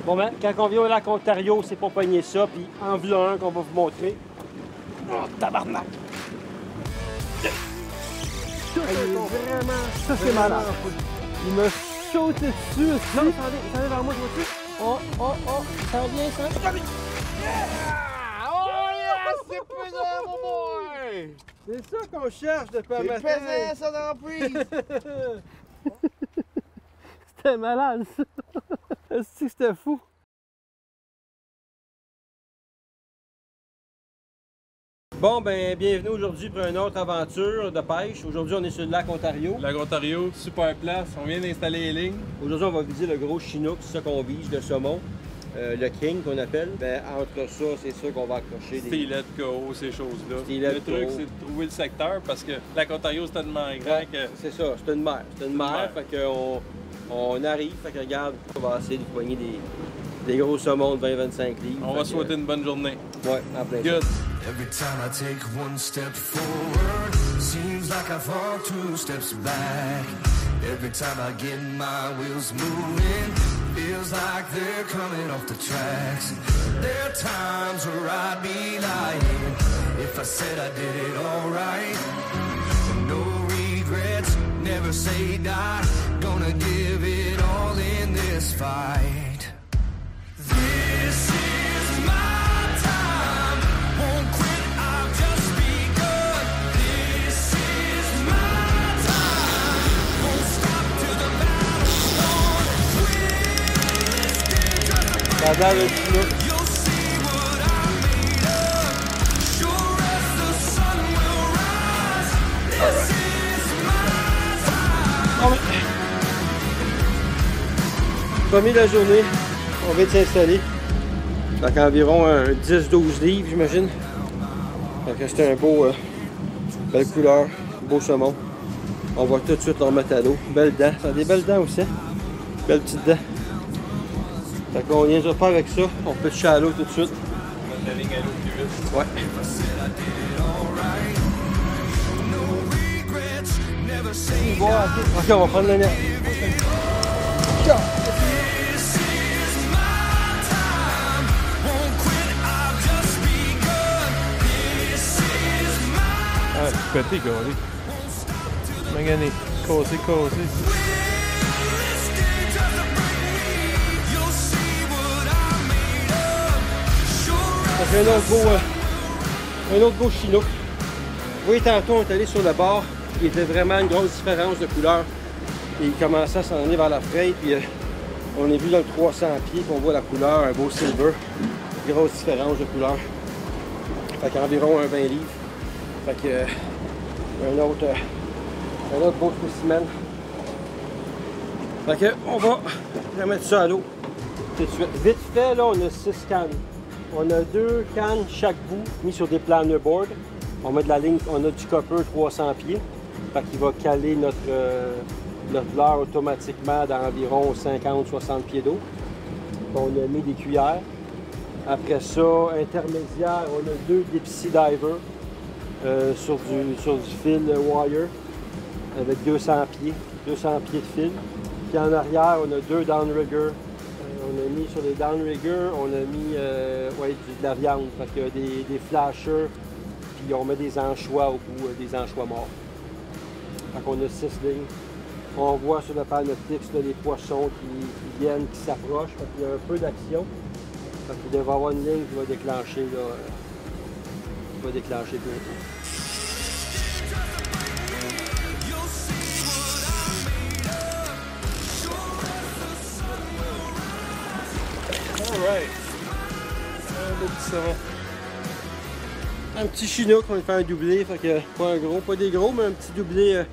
Bon ben, quand on vient au lac Ontario, c'est pour pogner ça, puis en voilà un qu'on va vous montrer. Oh, tabarnak! Vraiment, Ça c'est malade. il m'a sauté dessus. Non, ça vient vers moi, je vois-tu? Oh, ça vient, ça vient. Oh yes, c'est pesant, mon boy! C'est ça qu'on cherche depuis un matin. C'est pesant, ça, dans la prise! C'était malade, ça. Est-ce que c'était fou? Bon, ben, bienvenue aujourd'hui pour une autre aventure de pêche. Aujourd'hui, on est sur le lac Ontario. Lac Ontario, super place, on vient d'installer les lignes. Aujourd'hui, on va viser le gros chinook, c'est ça qu'on vise, le saumon. Le king qu'on appelle. Ben, entre ça, c'est sûr qu'on va accrocher des... Filet de KO, ces choses-là. Filet Le de truc, KO. c'est de trouver le secteur parce que Lac Ontario, c'est tellement grand que... C'est ça, c'est une mer. C'est une mer, fait qu'on arrive, fait que regarde, on va essayer de poigner des gros saumons de 20-25 livres. On va souhaiter une bonne journée. Ouais, en plein Good. Every time I take one step forward, seems like I fall two steps back. Every time I get my wheels moving, feels like they're coming off the tracks. There are times where I'd be lying if I said I did it all right. No regrets, never say die. Gonna give it all in this fight. This is my time. Won't quit, I've just begun. This is my time. Won't stop till the battle's won. Twisted, just a Pendant le chinook. you'll see what I made of. Sure as the sun will rise. This is my time. Premier de la journée, on vient de s'installer. Fait qu'environ 10-12 livres, j'imagine. Fait que c'était un beau, belle couleur, beau saumon. On va tout de suite leur mettre à l'eau. Belles dents, ça a des belles dents aussi. Belles petites dents. Fait qu'on vient de faire avec ça, on peut toucher à l'eau tout de suite. Mettre la ligne à l'eau plus vite. Ouais. Ok, on va prendre le net. Ah, pété, gars. Magané. Cassé. Ça fait un autre beau chinook. Vous voyez, tantôt, on est allé sur le bord. Il y avait vraiment une grosse différence de couleur. Et il commençait à s'en aller vers la fraise. Puis on est vu dans le 300 pieds qu'on voit la couleur, un beau silver. Grosse différence de couleur. Fait qu'environ un 20 livres. Fait que un autre beau spécimen. Fait que on va remettre ça à l'eau tout de suite. Vite fait, là, on a 6 cannes. On a 2 cannes chaque bout mis sur des planner boards. On met de la ligne, on a du copper 300 pieds. Fait qu'il va caler notre leurre automatiquement d'environ 50-60 pieds d'eau. On a mis des cuillères. Après ça, intermédiaire, on a 2 Dipsy Diver sur du fil wire avec 200 pieds de fil. Puis en arrière, on a 2 downrigger. On a mis sur les downriggers, on a mis de la viande. Fait qu'il y a des flashers, puis on met des anchois au bout, des anchois morts. Fait qu'on a 6 lignes. On voit sur le panoptix les poissons qui viennent, qui s'approchent. Fait qu'il y a un peu d'action. Fait qu'il devrait y avoir une ligne qui va déclencher, là, bientôt. Alright. Un beau petit saumon. Un petit chinook, on va faire un doublé. Fait que pas un gros, pas des gros, mais un petit doublé,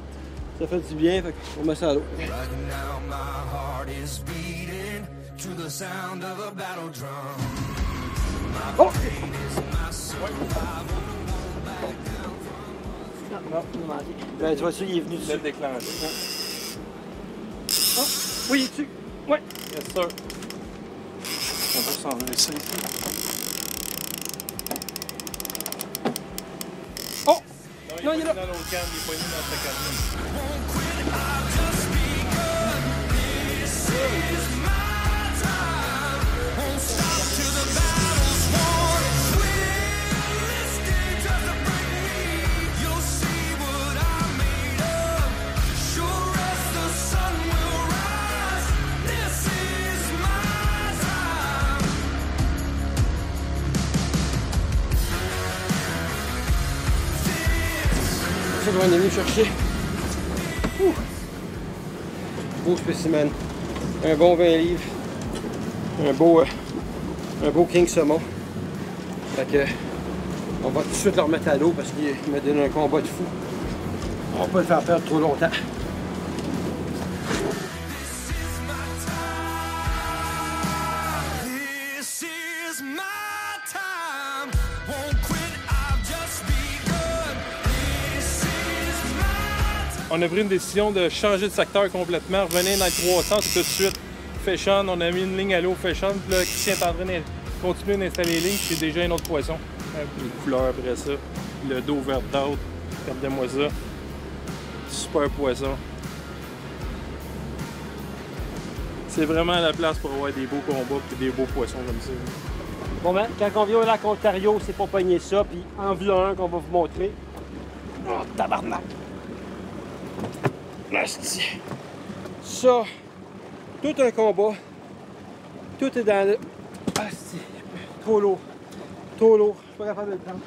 ça fait du bien. Fait qu'on met ça à l'eau. Right now my heart is beating to the sound of a battle drum. Oh! Non, il m'a manqué. Ben, tu vois, ça, il est venu dessus. Le déclencher. Oh! Oui, il est dessus. Ouais. Yes, sir. On va s'en laisser. Oh! Non, il est là. Dans l'autre canne, il est poigné dans sa canne. qu'on est venu chercher. Ouh. Beau spécimen. Un bon 20 livres. Un beau king saumon. Fait que, on va tout de suite le remettre à l'eau parce qu'il m'a donné un combat de fou. On va pas le faire perdre trop longtemps. On a pris une décision de changer de secteur complètement, revenir dans le 300 tout de suite. Fashion, on a mis une ligne à l'eau Fashion, puis là, Christian est en train de continuer d'installer les lignes, puis c'est déjà un autre poisson. Les couleurs après ça, le dos vert d'autre, regardez-moi ça. Super poisson. C'est vraiment la place pour avoir des beaux combats et des beaux poissons comme ça. Bon ben, quand on vient au lac Ontario, c'est pour pogner ça, puis en voilà un qu'on va vous montrer. Oh, tabarnak! Asti. Ça, tout un combat. Tout est dans le... Asti. Trop lourd. Trop lourd. Je suis pas capable de le prendre.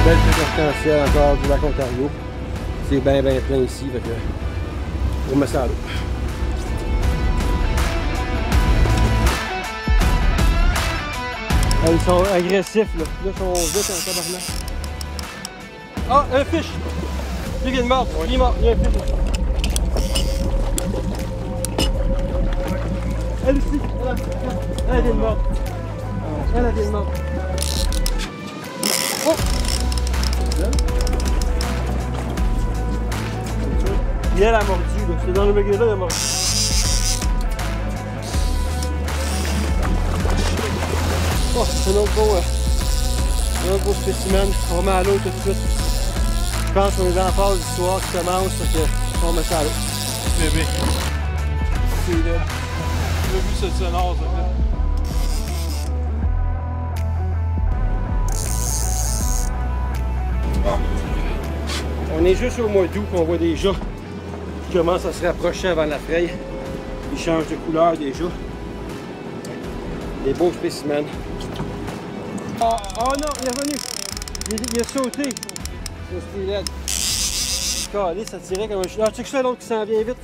Belle potentiel encore du lac Ontario. C'est bien plein ici, fait que on met ça à l'eau. Ah, ils sont agressifs là. Là, ils sont vite en tabarnak. Ah, un fiche! Lui vient de mordre. Il est mort. Il y a un fiche. Elle aussi. Elle vient de mordre. Elle vient de mordre. Oh! Et elle a mordu, là. C'est dans le magasin, elle a mordu. Oh, c'est un autre beau spécimen. On remet à l'eau tout de suite. Je pense qu'on est en phase du soir qui commence, donc on remet ça à l'eau. Bébé. C'est là. Tu as vu ce sonore, ça? On est juste au mois d'août qu'on voit déjà qui commencent à se rapprocher avant la fraye. Ils changent de couleur déjà. Des beaux spécimens. Oh non, il est revenu! Il a sauté! C'est laid. Calé, ça tirait comme un chien. Ah, check ça l'autre qui s'en vient vite.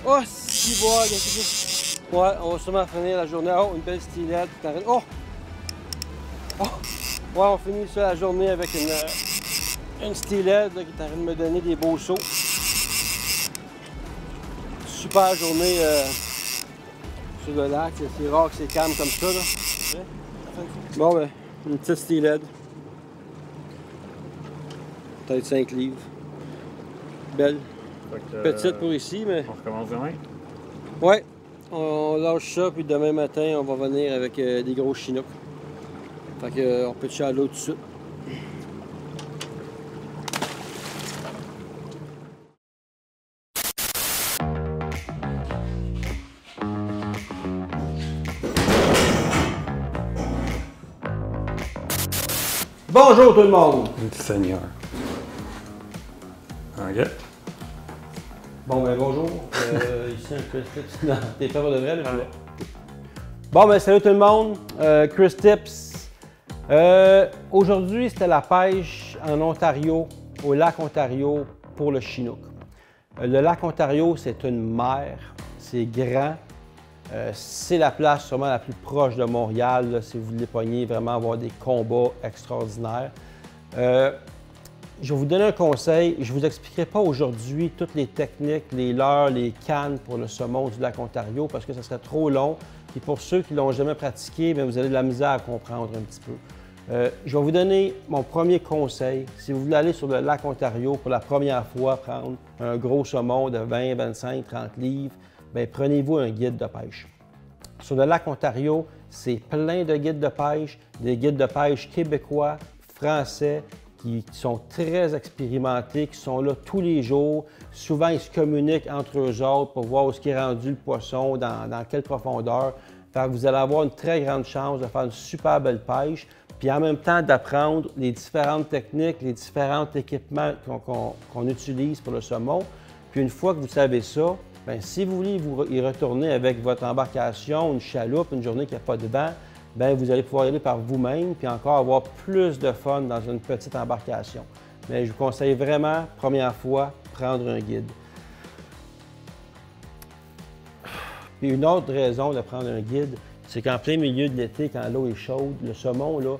Oh, si bois, il y a quelque chose. Ouais, on va sûrement finir la journée. Oh, une belle stylette. Oh! Oh! Ouais, on finit ça la journée avec une stylette qui est en train de me donner des beaux sauts. Super journée sur le lac. C'est rare que c'est calme comme ça. Là. Bon, ben, une petite stylette. Peut-être 5 livres. Belle. Petite pour ici, mais... On recommence demain? Ouais. On lâche ça, puis demain matin, on va venir avec des gros chinooks. Fait que, on peut toucher à l'eau tout de suite. Bonjour tout le monde! Seigneur. OK. Bon ben bonjour. Ici un Chris Tips. Non, t'es pas pour de vrai, là? Bon ben salut tout le monde. Chris Tips. Aujourd'hui, c'était la pêche en Ontario, au lac Ontario pour le Chinook. Le lac Ontario, c'est une mer. C'est grand. C'est la place sûrement la plus proche de Montréal, là, si vous voulez pogner, vraiment avoir des combats extraordinaires. Je vais vous donner un conseil. Je ne vous expliquerai pas aujourd'hui toutes les techniques, les leurres, les cannes pour le saumon du lac Ontario parce que ça serait trop long. Et pour ceux qui ne l'ont jamais pratiqué, bien, vous avez de la misère à comprendre un petit peu. Je vais vous donner mon premier conseil. Si vous voulez aller sur le lac Ontario pour la première fois, prendre un gros saumon de 20, 25, 30 livres, bien, prenez-vous un guide de pêche. Sur le lac Ontario, c'est plein de guides de pêche, des guides de pêche québécois, français, qui sont très expérimentés, qui sont là tous les jours. Souvent, ils se communiquent entre eux autres pour voir où est-ce qu'est rendu le poisson, dans quelle profondeur. Fait que vous allez avoir une très grande chance de faire une super belle pêche, puis en même temps d'apprendre les différentes techniques, les différents équipements qu'on utilise pour le saumon. Puis une fois que vous savez ça, bien, si vous voulez y retourner avec votre embarcation, une chaloupe, une journée qui n'a pas de vent, bien, vous allez pouvoir y aller par vous-même puis encore avoir plus de fun dans une petite embarcation. Mais je vous conseille vraiment, première fois, prendre un guide. Puis une autre raison de prendre un guide, c'est qu'en plein milieu de l'été, quand l'eau est chaude, le saumon, là,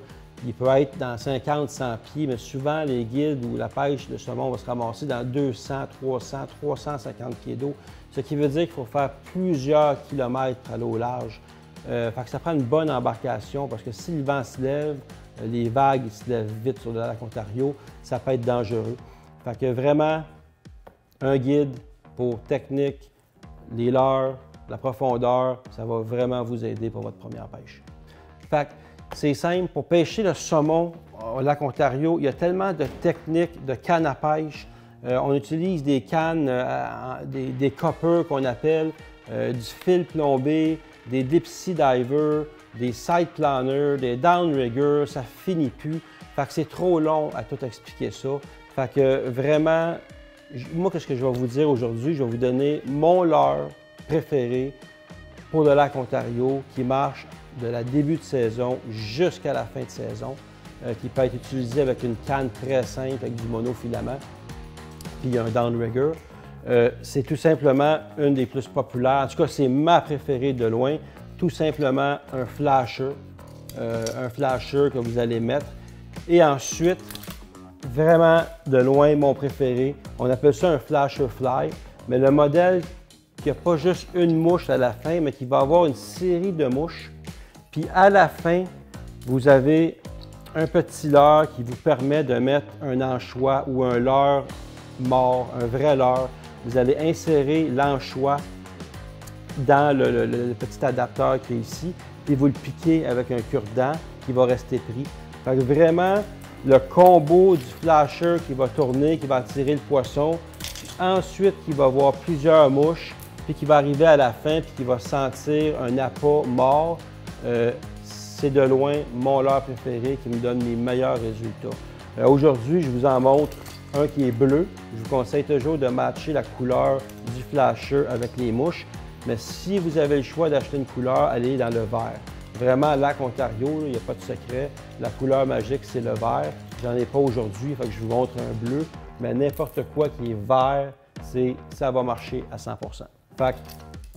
il peut être dans 50-100 pieds, mais souvent, les guides ou la pêche de saumon va se ramasser dans 200, 300, 350 pieds d'eau, ce qui veut dire qu'il faut faire plusieurs kilomètres à l'eau large. Fait que ça prend une bonne embarcation parce que si le vent se lève, les vagues se lèvent vite sur le lac Ontario, ça peut être dangereux. Fait que vraiment, un guide pour technique, les leurres, la profondeur, ça va vraiment vous aider pour votre première pêche. Fait que c'est simple, pour pêcher le saumon au lac Ontario, il y a tellement de techniques, de cannes à pêche. On utilise des cannes, des coppers qu'on appelle, du fil plombé, des deep sea divers, des side planners, des downriggers, ça finit plus. Fait que c'est trop long à tout expliquer ça. Fait que vraiment, moi, qu'est-ce que je vais vous dire aujourd'hui? Je vais vous donner mon leurre préféré pour le lac Ontario qui marche de la début de saison jusqu'à la fin de saison, qui peut être utilisé avec une canne très simple avec du monofilament, puis un downrigger. C'est tout simplement une des plus populaires. En tout cas, c'est ma préférée de loin. Tout simplement un flasher que vous allez mettre. Et ensuite, vraiment de loin, mon préféré, on appelle ça un flasher fly, mais le modèle qui n'a pas juste une mouche à la fin, mais qui va avoir une série de mouches. Puis à la fin, vous avez un petit leurre qui vous permet de mettre un anchois ou un leurre mort, un vrai leurre. Vous allez insérer l'anchois dans le petit adapteur qui est ici, et vous le piquez avec un cure-dent qui va rester pris. Fait que vraiment, le combo du flasher qui va tourner, qui va attirer le poisson, puis ensuite qui va avoir plusieurs mouches, puis qui va arriver à la fin, puis qui va sentir un appât mort, c'est de loin mon leurre préféré qui me donne les meilleurs résultats. Aujourd'hui, je vous en montre un qui est bleu. Je vous conseille toujours de matcher la couleur du flasher avec les mouches. Mais si vous avez le choix d'acheter une couleur, allez dans le vert. Vraiment, lac Ontario, il n'y a pas de secret. La couleur magique, c'est le vert. J'en ai pas aujourd'hui, fait que je vous montre un bleu. Mais n'importe quoi qui est vert, ça va marcher à 100 %. Fait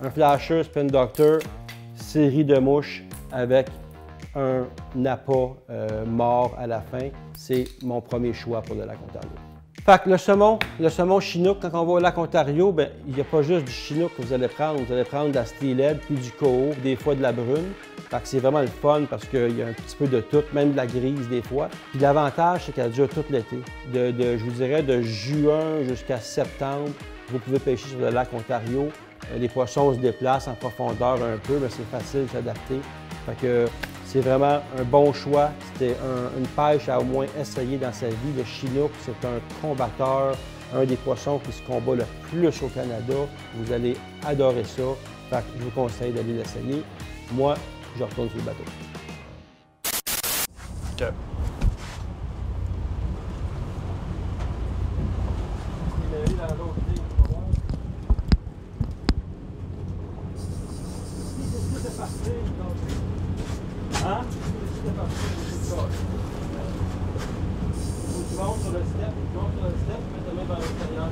un flasher Spin Doctor, série de mouches avec un appât mort à la fin, c'est mon premier choix pour le lac Ontario. Fait que le saumon Chinook, quand on va au lac Ontario, bien, il n'y a pas juste du Chinook que vous allez prendre de la steelhead, puis du coho, des fois de la brune. Fait que c'est vraiment le fun parce qu'il y a un petit peu de tout, même de la grise des fois. Puis l'avantage, c'est qu'elle dure tout l'été. Je vous dirais de juin jusqu'à septembre, vous pouvez pêcher sur le lac Ontario. Les poissons se déplacent en profondeur un peu, mais c'est facile de s'adapter. Fait que c'est vraiment un bon choix. C'était une pêche à au moins essayer dans sa vie. Le Chinook, c'est un combatteur, un des poissons qui se combat le plus au Canada. Vous allez adorer ça. Fait que je vous conseille d'aller l'essayer. Moi, je retourne sur le bateau. OK. Hein? Tu montes sur le step, mets ta main vers l'extérieur.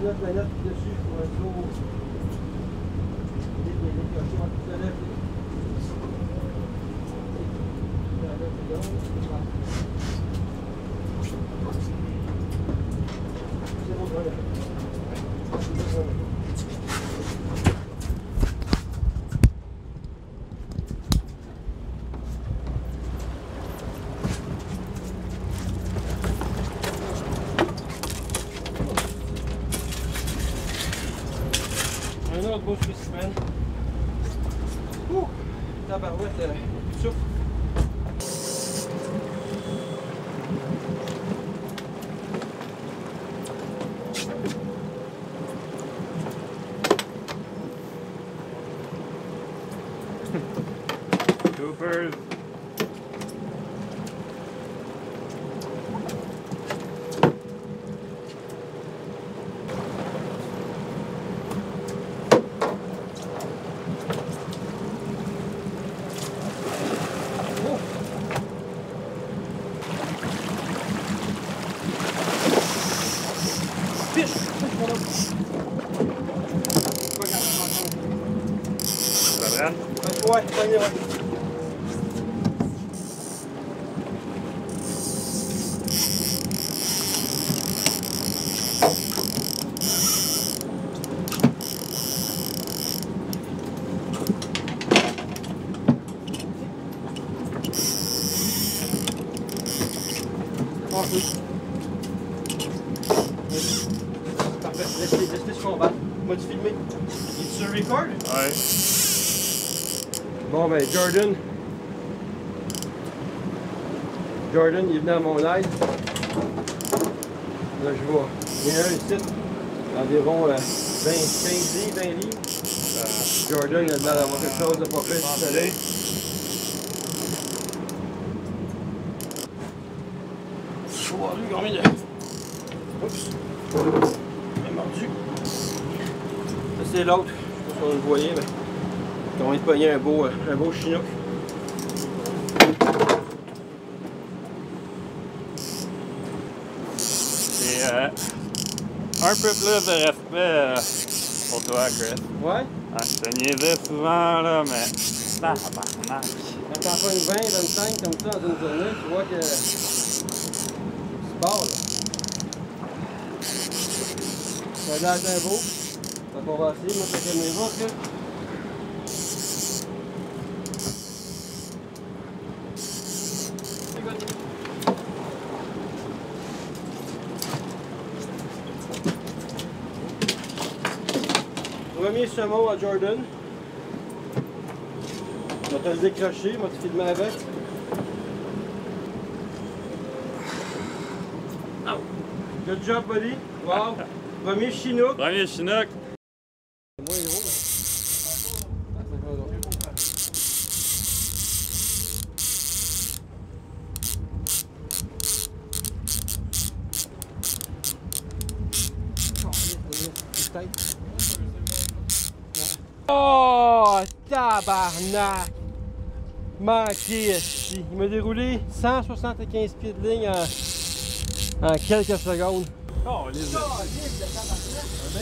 Mettre la note dessus pour un tour. Un autre beau spécimen. Ouh! Tabarouette, souffle. Coopers. Ça prend? Ouais, prenez, ouais. Parfait, laisse-les se combattre. Moi, tu filmer. Il se record? Ouais. Bon, ben, Jordan, il est venu à mon aide. Là, je vois. Il y a un ici, environ 15 livres, 20 livres. Jordan, il a l'air d'avoir quelque chose de pas fait du soleil. Je vais voir lui combien de... Oups! Il est mordu. Ça, c'est l'autre. Je sais pas si on le voyait, mais... On va pogner un beau chinook. C'est un peu plus de respect pour toi, Chris. Ouais? Ah, je te niaisais souvent, là, mais... Tabarnak. Quand t'en fais une 20, 25 comme ça dans une journée, tu vois que... C'est fort, là. Ça a l'air d'un beau. Donc on va essayer, moi, je fais mes autres, là. Premier saumon à Jordan. Je vais te le décrocher, je vais te filmer avec. Oh. Good job, buddy. Wow. Premier chinook. Premier chinook. C'est moins gros. Oh, tabarnak! Manqué ici. Il m'a déroulé 175 pieds de ligne en quelques secondes. Oh, les yeux. On a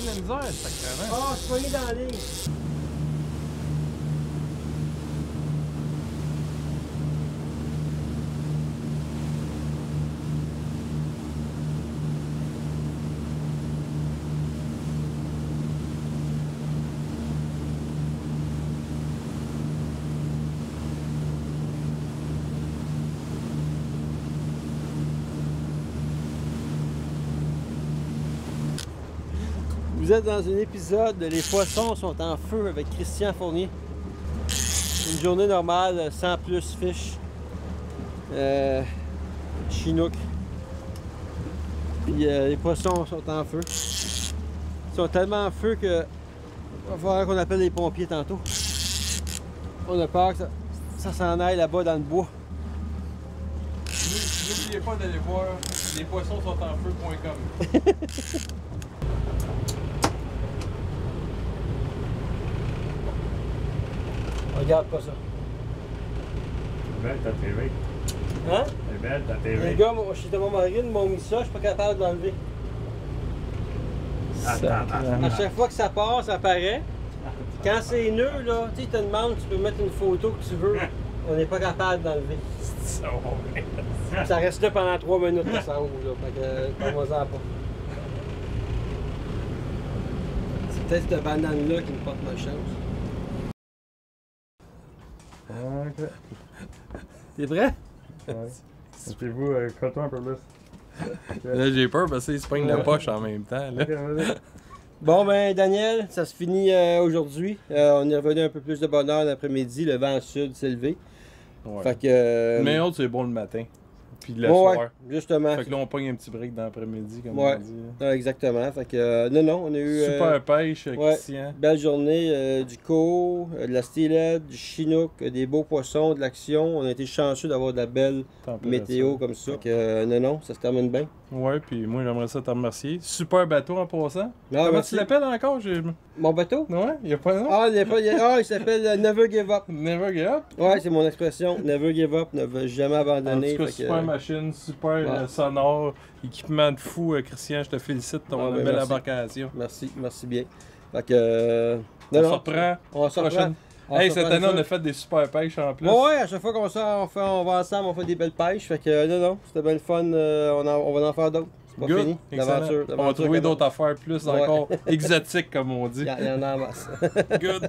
bien la misère, sacrément. Oh, je suis pogné dans la ligne. Vous êtes dans un épisode de Les poissons sont en feu avec Christian Fournier. Une journée normale, sans plus fish. Chinook. Puis les poissons sont en feu. Ils sont tellement en feu que il va falloir qu'on appelle les pompiers tantôt. On a peur que ça s'en aille là-bas dans le bois. N'oubliez pas d'aller voir lespoissonssontenfeu.com. Regarde pas ça. C'est belle ta TV. Hein? C'est belle ta Les TV. gars, chez Thomas Marine m'ont mis ça, je suis pas capable de l'enlever. Attends. À chaque fois que ça part, ça apparaît. Quand c'est nœud, là, tu te demandes, tu peux mettre une photo que tu veux. On n'est pas capable d'enlever. Ça reste là pendant 3 minutes, ça s'en ouvre, là. Fait que, parle-moi-en pas. C'est peut-être cette banane-là qui me porte malchance. Ok. T'es prêt? Ouais. Mettez-vous, colle-toi un peu plus. Là, j'ai peur parce qu'il se pogne la poche en même temps. Là. Ok, vas-y. Bon, ben, Daniel, ça se finit aujourd'hui. On est revenu un peu plus de bonheur l'après-midi. Le vent sud s'est levé. Ouais. Fait que. Mais autres, c'est bon le matin. Puis le ouais, soir. justement. Fait que là, on pogne un petit break dans l'après-midi, comme Ouais. on dit. Ouais, exactement. Fait que, non, on a eu. Super pêche, ouais. Christian. Belle journée, du co, de la steelhead, du chinook, des beaux poissons, de l'action. On a été chanceux d'avoir de la belle Température. météo comme ça. Fait que, non, ça se termine bien. Ouais, puis moi, j'aimerais ça te remercier. Super bateau en passant. Ah, Comment merci. tu l'appelles encore? Mon bateau? Ouais, il y a pas de nom? Ah, il s'appelle Never Give Up. Never give up. Ouais, c'est mon expression. Never give up, ne veut jamais En abandonner. tout cas, Fait que, super machine, super ouais. Sonore, équipement de fou, Christian, je te félicite ton Ah, ben, belle merci. embarcation. merci bien. Fait que. On se reprend. On se reprend. Prochaine. Hey, cette année, on a fait des super pêches en plus. Ouais, à chaque fois qu'on sort, on va ensemble, on fait des belles pêches. Fait que, non, c'était bien le fun. On va en faire d'autres. C'est pas Good. fini. Excellent. L'aventure. On va trouver d'autres affaires plus Ouais. encore exotiques, comme on dit. Il y en a en masse. Good.